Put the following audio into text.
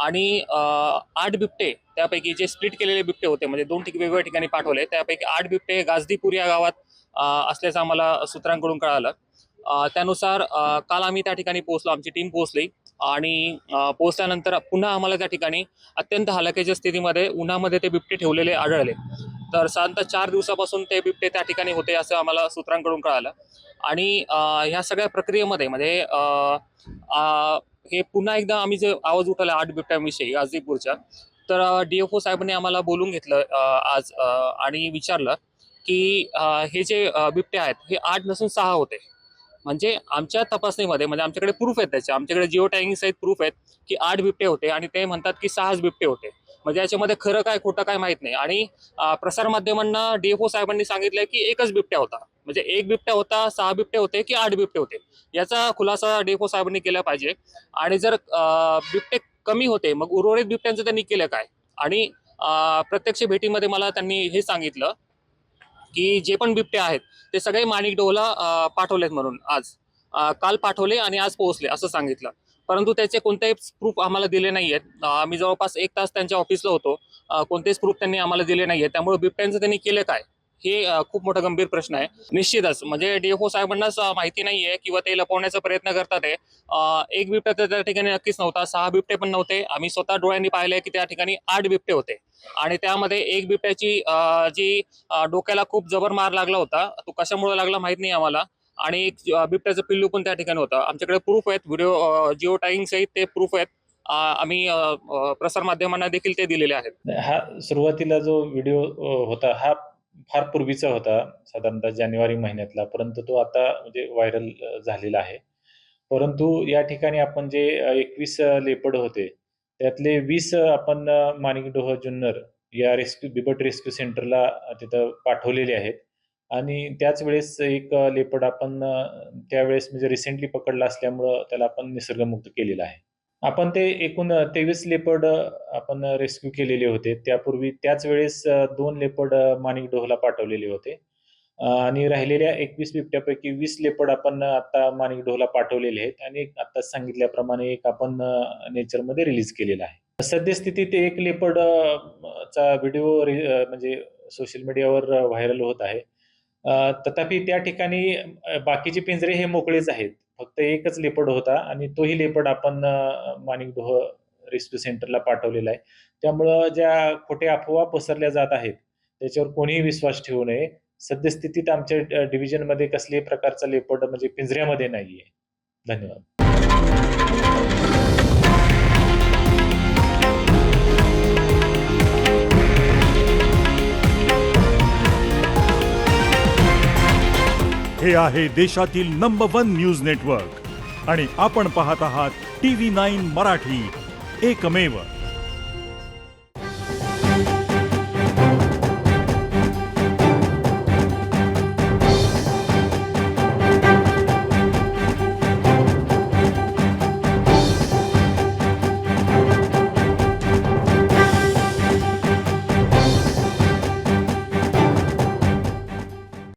आणि 8 बिबटे त्यापैकी जे स्प्लिट केलेले बिबटे होते म्हणजे 2 वेगवेगळ्या ठिकाणी पाठवले त्यापैकी 8 बिबटे गाजदीपूर या गावात असल्याचं आम्हाला सूत्रांकडून कळालं. त्यानुसार काल आम्ही त्या ठिकाणी पोहोचलो, आमची टीम पोहोचली आणि पोहोचल्यानंतर पुन्हा आम्हाला त्या ठिकाणी अत्यंत हलाखीच्या स्थितीमध्ये उन्हामध्ये ते बिबटे ठेवलेले आढळले. तर साधारणतः 4 दिवसापासून ते बिबटे त्या ठिकाणी होते असं आम्हाला सूत्रांकडून कळालं. आणि ह्या सगळ्या प्रक्रियेमध्ये म्हणजे हे पुन्हा एकदा आम्ही जे आवाज उठवला 8 बिबट्यांविषयी गाझीपूरच्या, तर DFO साहेबांनी आम्हाला बोलून घेतलं आज आणि विचारलं की हे जे बिबटे आहेत हे 8 नसून 6 होते. म्हणजे आमच्या तपासणीमध्ये म्हणजे आमच्याकडे प्रूफ आहेत त्याचे, आमच्याकडे जिओ टॅगिंग सहित प्रूफ आहेत की 8 बिबटे होते आणि ते म्हणतात की 6 बिबटे होते. म्हणजे याच्यामध्ये खरं काय खोटं काय माहित नाही. आणि प्रसारमाध्यमांना DFO साहेबांनी सांगितलंय की एकच बिबट्या होता. म्हणजे एक बिबट्या होता, 6 बिबटे होते की 8 बिबटे होते, याचा खुलासा DFO साहेबांनी केला पाहिजे. आणि जर बिबटे कमी होते मग उर्वरित बिबट्यांचं त्यांनी केलं काय? आणि प्रत्यक्ष भेटीमध्ये मला त्यांनी हे सांगितलं की जे पण बिबटे आहेत ते सगळे माणिकडोहला पाठवलेत म्हणून आज काल पाठवले आणि आज पोहोचले असं सांगितलं. परंतु त्याचे कोणतेही प्रूफ आम्हाला दिले नाहीयेत. आम्ही जवळपास 1 तास त्यांच्या ऑफिसला होतो, कोणतेच प्रूफ त्यांनी आम्हाला दिले नाहीये. त्यामुळे बिबट्यांचं त्यांनी केलं काय हे खूप मोठा गंभीर प्रश्न आहे. निश्चितच म्हणजे DFO साहेबांनाच माहिती नाहीये किंवा ते लपवण्याचा प्रयत्न करतात आहे. एक बिबट्या तर त्या ठिकाणी नक्कीच नव्हता, 6 बिबटे पण नव्हते. आम्ही स्वतः डोळ्यांनी पाहिले की त्या ठिकाणी 8 बिबटे होते आणि त्यामध्ये एक बिबट्याची जी डोक्याला खूप जबर मार लागला होता, तो कशामुळे लागला माहित नाही आम्हाला. आणि एक बिबट्याचं पिल्लू पण त्या ठिकाणी होतं. आमच्याकडे प्रूफ आहेत, व्हिडिओ जिओ टॅगिंग सहित ते प्रूफ आहेत. आम्ही प्रसार माध्यमांना देखील ते दिलेले आहेत. हा सुरुवातीला जो व्हिडिओ होता हा फार पूर्वीचा होता, साधारणतः जानेवारी महिन्यातला, परंतु तो आता म्हणजे व्हायरल झालेला आहे. परंतु या ठिकाणी आपण जे 21 लेपर्ड होते त्यातले 20 आपण माणिकडोह जुन्नर या बिबट रेस्क्यू सेंटरला तिथं पाठवलेले आहेत. आणि त्याच वेळेस एक लेपर्ड आपण त्यावेळेस म्हणजे रिसेंटली पकडला असल्यामुळं त्याला आपण निसर्गमुक्त केलेला आहे. आपण ते एकूण 23 लेपर्ड आपण रेस्क्यू केलेले होते. त्यापूर्वी त्याच वेळेस 2 लेपर्ड माणिकडोहला पाठवलेले होते. आणि राहिलेल्या 21 बिबट्यापैकी 20 लेपर्ड आपण आता माणिकडोहला पाठवलेले आहेत आणि आत्ताच सांगितल्याप्रमाणे एक आपण नेचरमध्ये रिलीज केलेला आहे. सद्यस्थितीत एक लेपर्ड चा व्हिडिओ म्हणजे सोशल मीडियावर व्हायरल होत आहे. तथापि त्या ठिकाणी बाकीचे पिंजरे हे मोकळेच आहेत. फक्त एकच लेपर्ड होता आणि तोही लेपर्ड आपण माणिकडोह रेस्क्यू सेंटरला पाठवलेला आहे. त्यामुळं ज्या खोट्या अफवा पसरल्या जात आहेत त्याच्यावर कोणीही विश्वास ठेवू नये. सद्यस्थितीत आमच्या डिव्हिजनमध्ये कसल्याही प्रकारचा लेपर्ड म्हणजे पिंजऱ्यामध्ये नाहीये. धन्यवाद. हे आहे देशातील नंबर 1 न्यूज नेटवर्क आणि आपण पाहत आहात TV9 मराठी, एकमेव.